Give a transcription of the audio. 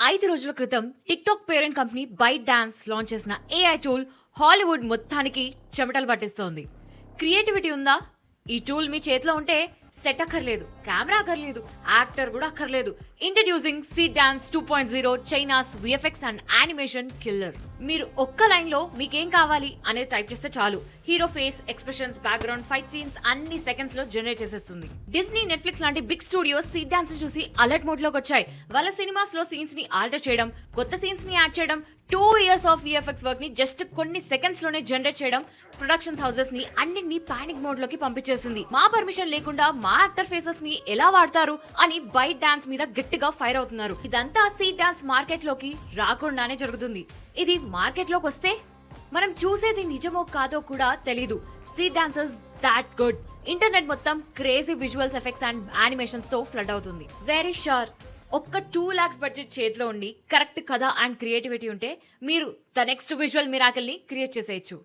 5 రోజుల క్రితం TikTok parent company ByteDance launch చేసిన ఏఐ టూల్ హాలీవుడ్ మొత్తానికి చెమటలు పట్టిస్తోంది. క్రియేటివిటీ ఉందా? ఈ టూల్ మీ చేతిలో ఉంటే సెట్ అక్కర్లేదు, కెమెరా అక్కర్లేదు, యాక్టర్ కూడా అక్కర్లేదు. Introducing seed dance 2.0 China's VFX and animation killer. మీరు ఒక్క లైన్ లో మీకేం కావాలి అనేది టైప్ చేస్తే చాలు, hero face, expressions, background, fight scenes అన్ని సెకండ్స్ లో జనరేట్ చేసేస్తుంది. డిస్నీ, నెట్ఫ్లిక్స్ లాంటి బిగ్ స్టూడియోస్ సీడ్ డాన్స్ చూసి అలర్ట్ మోడ్ లోకి వచ్చాయి. వాళ్ళ సినిమాస్ లో సీన్స్ ని ఆల్టర్ చేయడం, కొత్త సీన్స్ ని యాడ్ చేయడం, 2 years ఆఫ్ విఎఫ్ఎక్స్ వర్క్ ని జస్ట్ కొన్ని సెకండ్స్ లోనే జనరేట్ చేయడం, ప్రొడక్షన్ హౌసెస్ ని అన్నింటినీ పానిక్ మోడ్ లోకి పంపించేసింది. మా పర్మిషన్ లేకుండా మా యాక్టర్ ఫేసెస్ ని ఎలా వాడతారు అని బైట్ డాన్స్ మీద గట్టిగా ఫైర్ అవుతున్నారు. ఇదంతా సీడ్ డాన్స్ మార్కెట్ లోకి రాకుండానే జరుగుతుంది. ఇది మార్కెట్ లోకి వస్తే మనం చూసేది నిజమో కాదో కూడా తెలీదు. Seed dancers that good. Internet మొత్తం crazy visuals, effects and animations తో ఫ్లడ్ అవుతుంది. వెరీ షూర్ ఒక్క 2 lakhs బడ్జెట్ చేతిలో ఉండి కరెక్ట్ కథ అండ్ క్రియేటివిటీ ఉంటే మీరు ద నెక్స్ట్ విజువల్ మిరాకిల్ ని క్రియేట్ చేసేయచ్చు.